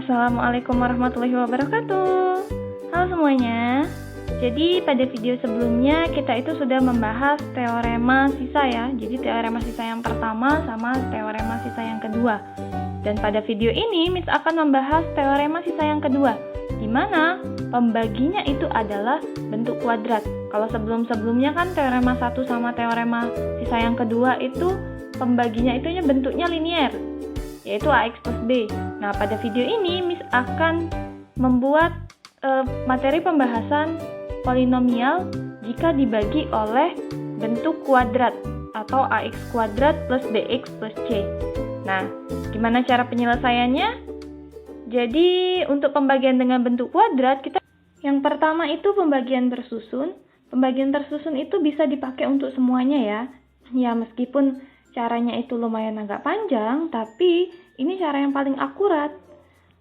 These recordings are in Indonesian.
Assalamualaikum warahmatullahi wabarakatuh. Halo semuanya. Jadi pada video sebelumnya kita itu sudah membahas teorema sisa ya. Jadi teorema sisa yang pertama sama teorema sisa yang kedua. Dan pada video ini Miss akan membahas teorema sisa yang kedua, di mana pembaginya itu adalah bentuk kuadrat. Kalau sebelum-sebelumnya kan teorema 1 sama teorema sisa yang kedua itu pembaginya itu bentuknya linier, yaitu AX plus B. Nah, pada video ini Miss akan membuat materi pembahasan polinomial jika dibagi oleh bentuk kuadrat atau AX kuadrat plus BX plus C. Nah, gimana cara penyelesaiannya? Jadi, untuk pembagian dengan bentuk kuadrat, yang pertama itu pembagian tersusun. Pembagian tersusun itu bisa dipakai untuk semuanya ya. Ya, meskipun caranya itu lumayan agak panjang, tapi ini cara yang paling akurat.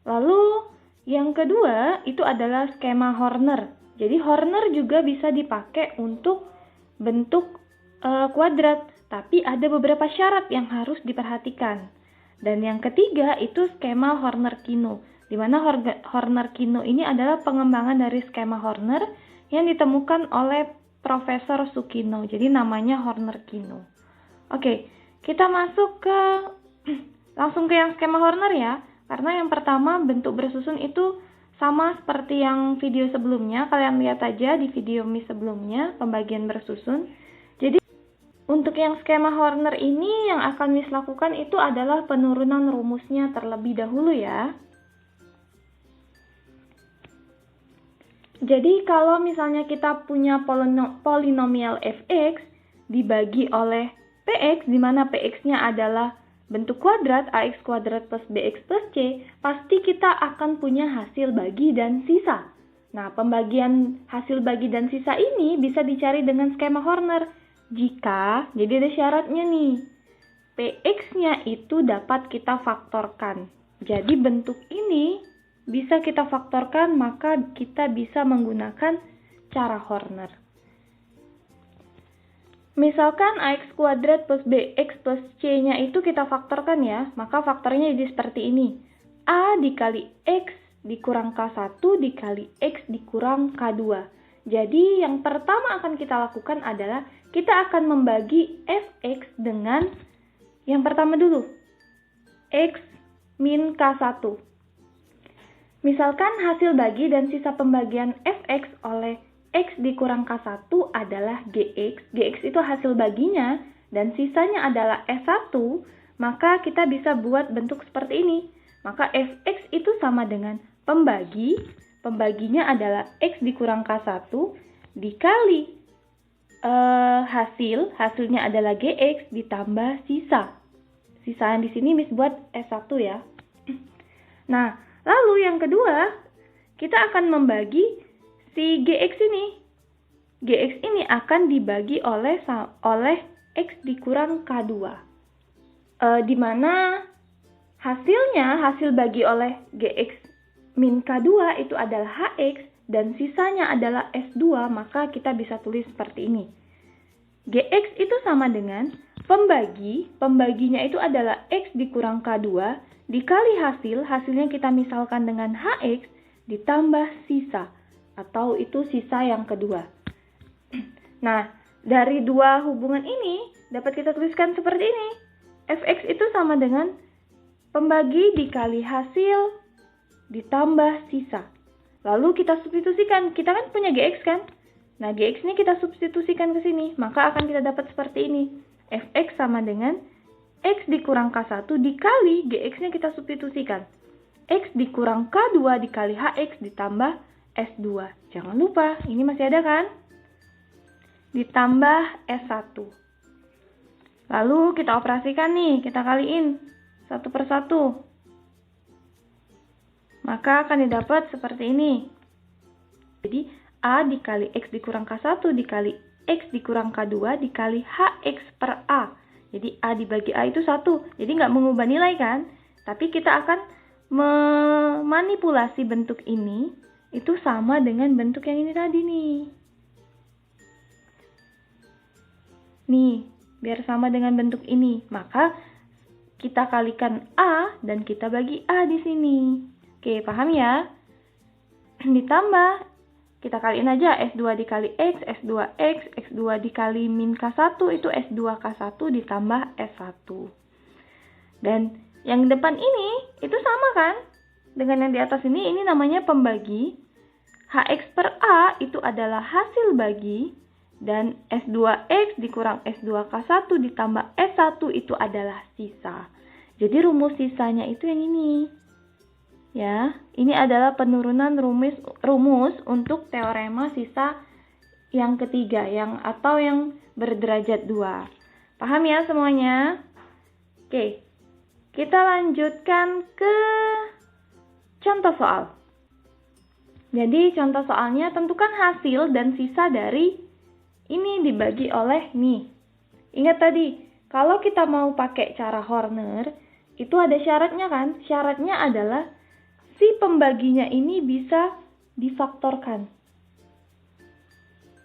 Lalu yang kedua itu adalah skema Horner. Jadi Horner juga bisa dipakai untuk bentuk kuadrat, tapi ada beberapa syarat yang harus diperhatikan. Dan yang ketiga itu skema Horner-Kino, di mana Horner-Kino ini adalah pengembangan dari skema Horner yang ditemukan oleh Profesor Sukino. Jadi namanya Horner-Kino. Oke. Kita masuk langsung ke yang skema Horner ya, karena yang pertama bentuk bersusun itu sama seperti yang video sebelumnya. Kalian lihat aja di video Miss sebelumnya, pembagian bersusun. Jadi untuk yang skema Horner ini yang akan Miss lakukan itu adalah penurunan rumusnya terlebih dahulu ya. Jadi kalau misalnya kita punya polinomial fx dibagi oleh Px, di mana Px-nya adalah bentuk kuadrat AX kuadrat plus BX plus C, pasti kita akan punya hasil bagi dan sisa. Nah, pembagian hasil bagi dan sisa ini bisa dicari dengan skema Horner. Jika, jadi ada syaratnya nih, Px-nya itu dapat kita faktorkan. Jadi bentuk ini bisa kita faktorkan, maka kita bisa menggunakan cara Horner. Misalkan AX kuadrat plus BX plus C-nya itu kita faktorkan ya, maka faktornya jadi seperti ini. A dikali X dikurang K1 dikali X dikurang K2. Jadi yang pertama akan kita lakukan adalah kita akan membagi Fx dengan yang pertama dulu, X min K1. Misalkan hasil bagi dan sisa pembagian Fx oleh X dikurang K1 adalah Gx. Gx itu hasil baginya dan sisanya adalah S1, maka kita bisa buat bentuk seperti ini. Maka Fx itu sama dengan pembagi, pembaginya adalah X dikurang K1 dikali hasilnya adalah Gx ditambah sisa. Sisa yang di sini Miss buat S1 ya. Nah, lalu yang kedua, kita akan membagi si Gx ini. Gx ini akan dibagi oleh X dikurang K2. Di mana hasil bagi oleh Gx min K2 itu adalah Hx dan sisanya adalah S2, maka kita bisa tulis seperti ini. Gx itu sama dengan pembaginya itu adalah X dikurang K2 dikali hasilnya kita misalkan dengan Hx ditambah sisa, atau itu sisa yang kedua. Nah, dari dua hubungan ini dapat kita tuliskan seperti ini. Fx itu sama dengan pembagi dikali hasil ditambah sisa. Lalu kita substitusikan. Kita kan punya Gx kan? Nah, Gx ini kita substitusikan ke sini. Maka akan kita dapat seperti ini. Fx sama dengan X dikurang K1 dikali Gx-nya kita substitusikan. X dikurang K2 dikali Hx ditambah S2. Jangan lupa, ini masih ada kan? Ditambah S1. Lalu kita operasikan nih, kita kaliin satu per satu. Maka akan didapat seperti ini. Jadi, A dikali X dikurang K1 dikali X dikurang K2 dikali Hx per A. Jadi, A dibagi A itu 1. Jadi, nggak mengubah nilai kan? Tapi kita akan memanipulasi bentuk ini itu sama dengan bentuk yang ini tadi nih. Nih, biar sama dengan bentuk ini. Maka kita kalikan A dan kita bagi A di sini. Oke, paham ya? Ditambah, kita kaliin aja S2 dikali X, S2X, X2 dikali min K1 itu S2K1 ditambah S1. Dan yang depan ini, itu sama kan? Dengan yang di atas ini namanya pembagi. HX per A itu adalah hasil bagi. Dan S2X dikurang S2K1 ditambah S1 itu adalah sisa. Jadi rumus sisanya itu yang ini. Ya, ini adalah penurunan rumus untuk teorema sisa yang ketiga, yang berderajat 2. Paham ya semuanya? Oke, kita lanjutkan ke contoh soal. Jadi contoh soalnya tentukan hasil dan sisa dari ini dibagi oleh nih. Ingat tadi, kalau kita mau pakai cara Horner, itu ada syaratnya kan? Syaratnya adalah si pembaginya ini bisa difaktorkan.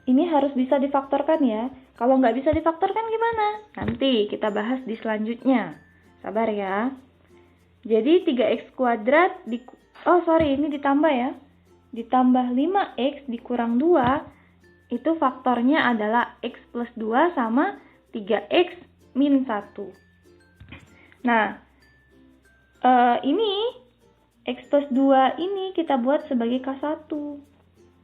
Ini harus bisa difaktorkan ya. Kalau nggak bisa difaktorkan gimana? Nanti kita bahas di selanjutnya. Sabar ya. Jadi 3x kuadrat ini ditambah ya. Ditambah 5x dikurang 2, itu faktornya adalah x plus 2 sama 3x min 1. Nah, ini X plus 2 ini kita buat sebagai K1.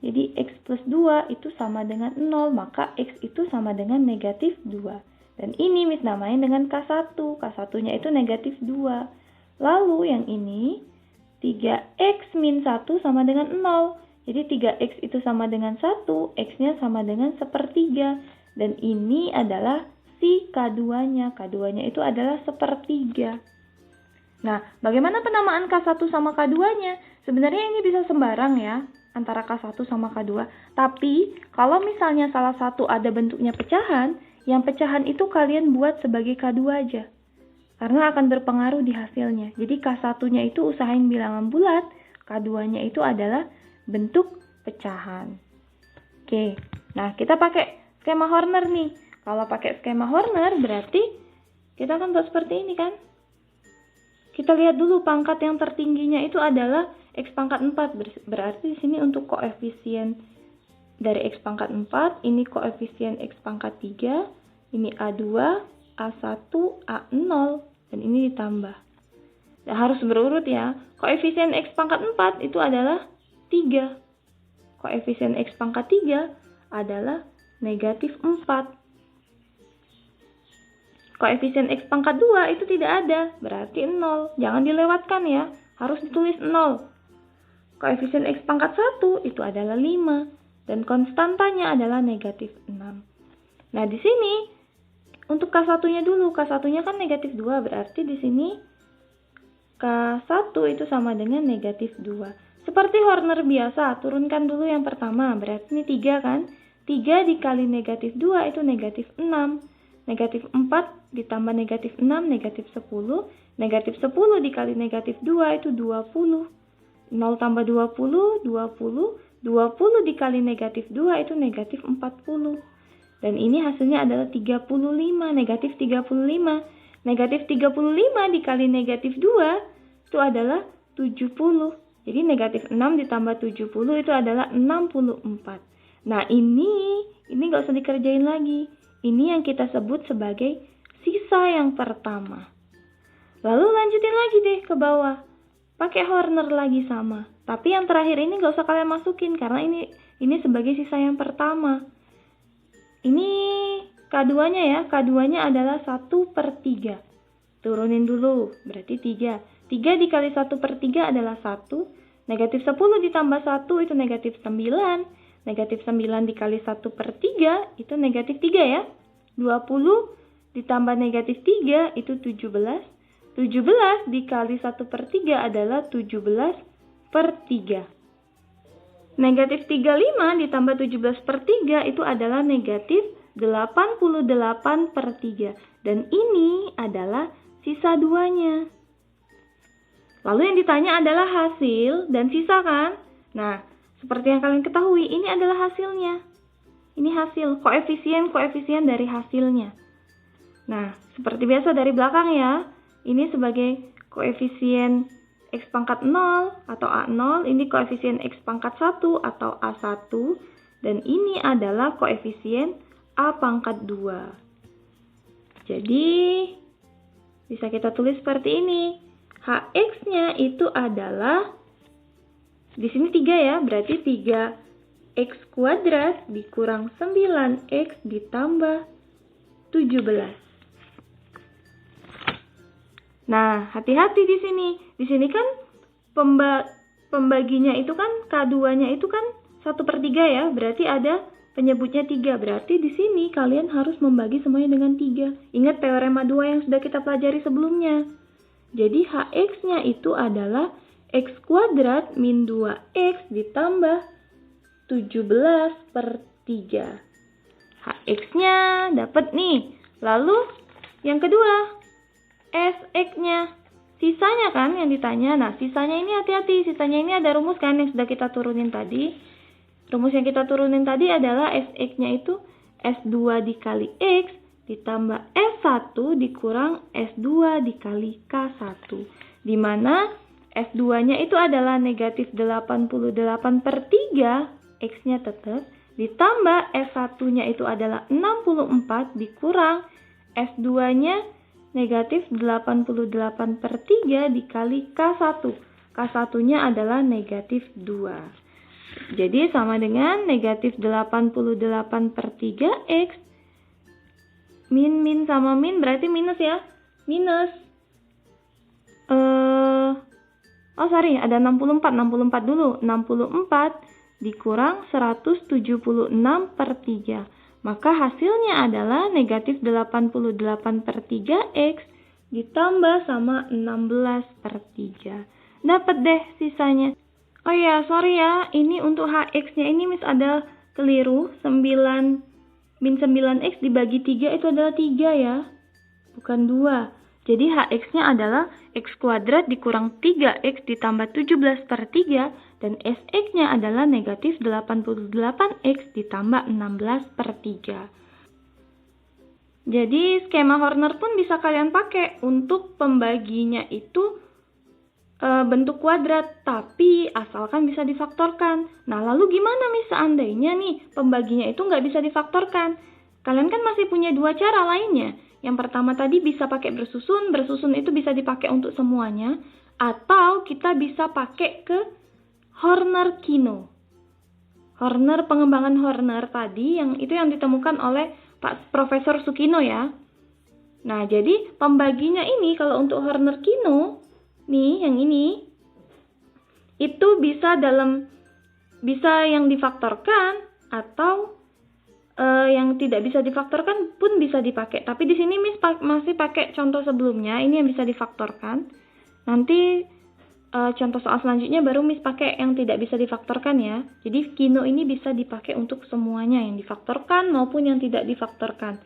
Jadi X plus 2 itu sama dengan 0, maka X itu sama dengan negatif 2. Dan ini Miss namain dengan K1. K1-nya itu negatif 2. Lalu yang ini 3X min 1 sama dengan 0. Jadi 3X itu sama dengan 1, X-nya sama dengan 1/3. Dan ini adalah si K2-nya. K2-nya itu adalah 1/3. Nah, bagaimana penamaan K1 sama K2-nya? Sebenarnya ini bisa sembarang ya, antara K1 sama K2. Tapi, kalau misalnya salah satu ada bentuknya pecahan, yang pecahan itu kalian buat sebagai K2 aja. Karena akan berpengaruh di hasilnya. Jadi, K1-nya itu usahain bilangan bulat, K2-nya itu adalah bentuk pecahan. Oke, nah kita pakai skema Horner nih. Kalau pakai skema Horner, berarti kita akan buat seperti ini kan? Kita lihat dulu pangkat yang tertingginya itu adalah X pangkat 4. Berarti di sini untuk koefisien dari X pangkat 4, ini koefisien X pangkat 3, ini A2, A1, A0, dan ini ditambah. Dan harus berurut ya. Koefisien X pangkat 4 itu adalah 3. Koefisien X pangkat 3 adalah negatif 4. Koefisien X pangkat 2 itu tidak ada, berarti 0. Jangan dilewatkan ya, harus ditulis 0. Koefisien X pangkat 1 itu adalah 5, dan konstantanya adalah negatif 6. Nah, di sini, untuk K1-nya dulu, K1-nya kan negatif 2, berarti di sini K1 itu sama dengan negatif 2. Seperti Horner biasa, turunkan dulu yang pertama, berarti ini 3 kan? 3 dikali negatif 2 itu negatif 6. Negatif 4 ditambah negatif 6, negatif 10. Negatif 10 dikali negatif 2 itu 20. 0 tambah 20, 20. 20 dikali negatif 2 itu negatif 40. Dan ini hasilnya adalah 35, negatif 35. Negatif 35 dikali negatif 2 itu adalah 70. Jadi negatif 6 ditambah 70 itu adalah 64. Nah ini nggak usah dikerjain lagi. Ini yang kita sebut sebagai sisa yang pertama. Lalu lanjutin lagi deh ke bawah. Pakai Horner lagi sama. Tapi yang terakhir ini nggak usah kalian masukin karena ini sebagai sisa yang pertama. Ini K2-nya ya. K2-nya adalah 1/3. Turunin dulu. Berarti 3. 3 dikali 1/3 adalah 1. Negatif 10 ditambah 1 itu negatif 9. Negatif 9 dikali 1/3 itu negatif 3 ya. 20 ditambah negatif 3 itu 17. 17 dikali 1/3 adalah 17/3. Negatif 35 ditambah 17/3 itu adalah negatif 88/3. Dan ini adalah sisa 2-nya. Lalu yang ditanya adalah hasil dan sisa kan? Nah, seperti yang kalian ketahui, ini adalah hasilnya. Ini hasil, koefisien dari hasilnya. Nah, seperti biasa dari belakang ya. Ini sebagai koefisien X pangkat 0 atau A0, ini koefisien X pangkat 1 atau A1, dan ini adalah koefisien A pangkat 2. Jadi, bisa kita tulis seperti ini. Hx-nya itu adalah, di sini 3 ya, berarti 3x kuadrat dikurang 9x ditambah 17. Nah, hati-hati di sini. Di sini kan pembaginya itu kan K2-nya itu kan 1/3 ya. Berarti ada penyebutnya 3. Berarti di sini kalian harus membagi semuanya dengan 3. Ingat teorema 2 yang sudah kita pelajari sebelumnya. Jadi Hx-nya itu adalah x kuadrat min 2x ditambah 17/3. Hx-nya dapat nih. Lalu yang kedua, Sx-nya. Sisanya kan yang ditanya. Nah, sisanya ini hati-hati. Sisanya ini ada rumus kan yang sudah kita turunin tadi. Rumus yang kita turunin tadi adalah Sx-nya itu S2 dikali X ditambah S1 dikurang S2 dikali K1. Dimana S2-nya itu adalah negatif 88/3, X-nya tetap. Ditambah S1-nya itu adalah 64 dikurang S2-nya negatif 88/3 dikali K1. K1-nya adalah negatif 2. Jadi sama dengan negatif 88/3 X. Min sama min berarti minus ya. Minus. Ada 64. 64 dulu. 64 dikurang 176/3. Maka hasilnya adalah negatif 88/3 X ditambah sama 16/3. Dapat deh sisanya. Oh ya, sorry ya. Ini untuk Hx-nya ini Miss ada keliru. Min 9x dibagi 3 itu adalah 3 ya. Bukan 2. Jadi Hx-nya adalah x kuadrat dikurang 3x ditambah 17/3. Dan Sx-nya adalah negatif 88x ditambah 16/3. Jadi skema Horner pun bisa kalian pakai untuk pembaginya itu bentuk kuadrat, tapi asalkan bisa difaktorkan. Nah, lalu gimana Miss seandainya nih pembaginya itu nggak bisa difaktorkan? Kalian kan masih punya dua cara lainnya. Yang pertama tadi bisa pakai bersusun. Bersusun itu bisa dipakai untuk semuanya. Atau kita bisa pakai ke Horner-Kino. Horner, pengembangan Horner tadi yang ditemukan oleh Pak Profesor Sukino ya. Nah, jadi pembaginya ini kalau untuk Horner-Kino nih yang ini itu bisa yang difaktorkan atau yang tidak bisa difaktorkan pun bisa dipakai. Tapi di sini Miss masih pakai contoh sebelumnya, ini yang bisa difaktorkan. Nanti contoh soal selanjutnya baru Miss pakai yang tidak bisa difaktorkan ya. Jadi Kino ini bisa dipakai untuk semuanya, yang difaktorkan maupun yang tidak difaktorkan.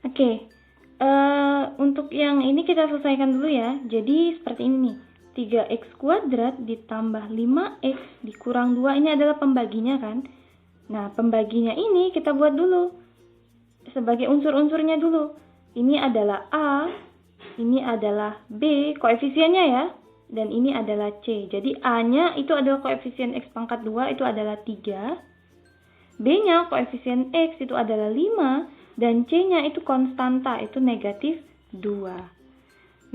Oke. Untuk yang ini kita selesaikan dulu ya. Jadi seperti ini nih. 3x kuadrat ditambah 5x dikurang 2. Ini adalah pembaginya kan. Nah, pembaginya ini kita buat dulu. Sebagai unsur-unsurnya dulu. Ini adalah A. Ini adalah B. Koefisiennya ya. Dan ini adalah C. Jadi A-nya itu adalah koefisien X pangkat 2. Itu adalah 3. B-nya koefisien X itu adalah 5. Dan C-nya itu konstanta, itu negatif 2.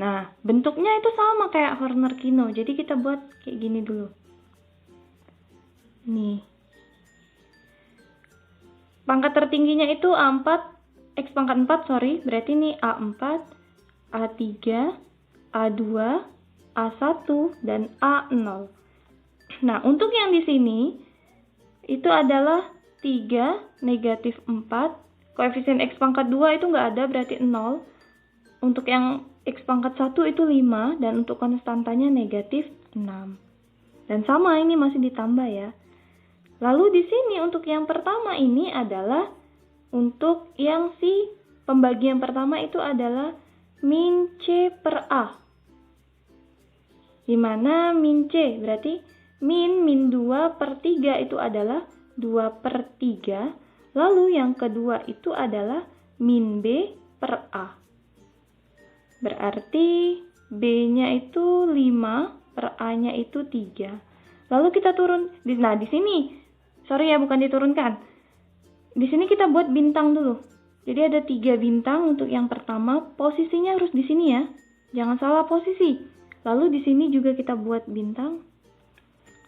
Nah, bentuknya itu sama kayak Horner-Kino. Jadi kita buat kayak gini dulu. Nih. Pangkat tertingginya itu A4, X pangkat 4, berarti ini A4, A3, A2, A1, dan A0. Nah, untuk yang di sini, itu adalah 3, negatif 4, koefisien X pangkat 2 itu nggak ada, berarti 0. Untuk yang X pangkat 1 itu 5, dan untuk konstantanya negatif 6. Dan sama, ini masih ditambah ya. Lalu di sini untuk yang pertama ini adalah, untuk yang pembagian pertama itu adalah min C per A. Dimana min C, berarti min 2/3 itu adalah 2/3. Lalu yang kedua itu adalah min B per A. Berarti B-nya itu 5 per A-nya itu 3. Lalu kita turun. Nah, di sini. Sorry ya, bukan diturunkan. Di sini kita buat bintang dulu. Jadi ada 3 bintang untuk yang pertama. Posisinya harus di sini ya. Jangan salah posisi. Lalu di sini juga kita buat bintang.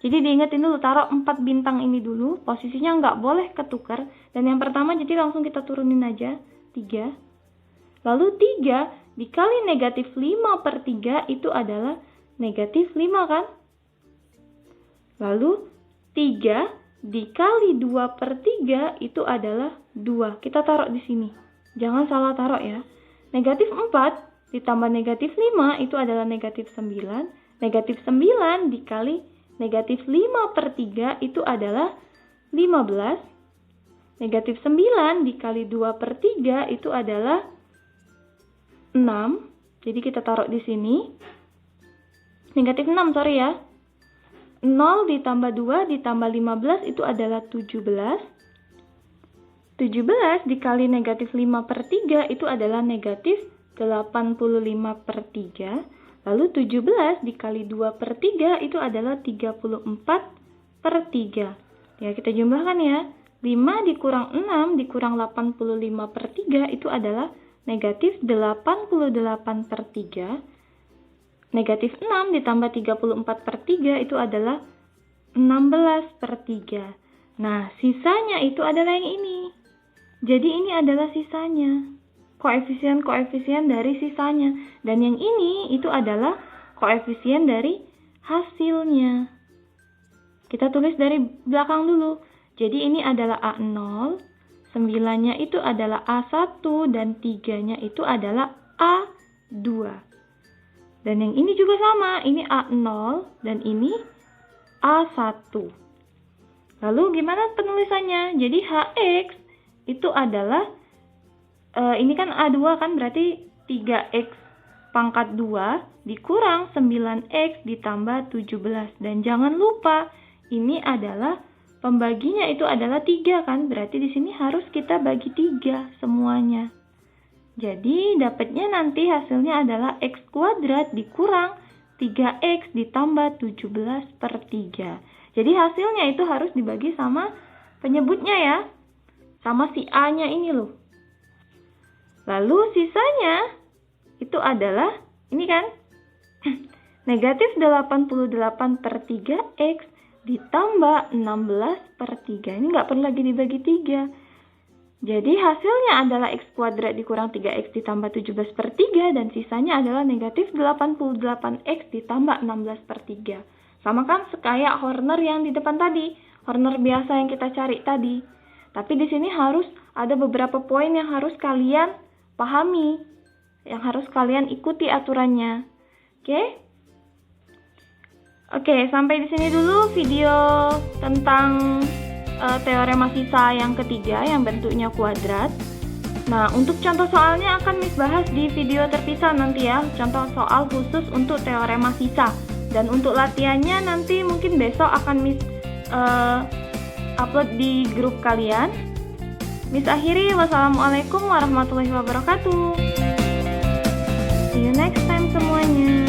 Jadi diingetin dulu, taruh 4 bintang ini dulu. Posisinya nggak boleh ketukar. Dan yang pertama jadi langsung kita turunin aja. 3. Lalu 3 dikali negatif 5 per 3 itu adalah negatif 5 kan? Lalu 3 dikali 2 per 3 itu adalah 2. Kita taruh di sini. Jangan salah taruh ya. Negatif 4 ditambah negatif 5 itu adalah negatif 9. Negatif 9 dikali negatif 5 per 3 itu adalah 15. Negatif 9 dikali 2 per 3 itu adalah 6. Jadi kita taruh di sini. Negatif 6, sorry ya. 0 ditambah 2 ditambah 15 itu adalah 17. 17 dikali negatif 5 per 3 itu adalah negatif 85 per 3. Lalu 17 dikali 2 per 3 itu adalah 34 per 3. Ya, kita jumlahkan ya. 5 dikurang 6 dikurang 85 per 3 itu adalah negatif 88 per 3. Negatif 6 ditambah 34 per 3 itu adalah 16 per 3. Nah, sisanya itu adalah yang ini. Jadi ini adalah sisanya. Koefisien-koefisien dari sisanya. Dan yang ini itu adalah koefisien dari hasilnya. Kita tulis dari belakang dulu. Jadi ini adalah A0, 9-nya itu adalah A1, dan 3-nya itu adalah A2. Dan yang ini juga sama, ini A0 dan ini A1. Lalu gimana penulisannya? Jadi HX itu adalah, ini kan A2 kan berarti 3X pangkat 2 dikurang 9X ditambah 17. Dan jangan lupa, ini adalah pembaginya itu adalah 3 kan, berarti di sini harus kita bagi 3 semuanya. Jadi dapatnya nanti hasilnya adalah X kuadrat dikurang 3X ditambah 17 per 3. Jadi hasilnya itu harus dibagi sama penyebutnya ya. Sama si A-nya ini loh. Lalu sisanya itu adalah, ini kan, negatif 88 per 3X ditambah 16 per 3. Ini nggak perlu lagi dibagi 3. Jadi hasilnya adalah X kuadrat dikurang 3X ditambah 17 per 3. Dan sisanya adalah negatif 88X ditambah 16 per 3. Sama kan kayak Horner yang di depan tadi. Horner biasa yang kita cari tadi. Tapi di sini harus ada beberapa poin yang harus kalian pahami. Yang harus kalian ikuti aturannya. Oke? Oke, sampai di sini dulu video tentang teorema sisa yang ketiga yang bentuknya kuadrat. Nah, untuk contoh soalnya akan Miss bahas di video terpisah nanti ya. Contoh soal khusus untuk teorema sisa. Dan untuk latihannya nanti mungkin besok akan Miss upload di grup kalian. Miss akhiri, wassalamualaikum warahmatullahi wabarakatuh. See you next time semuanya.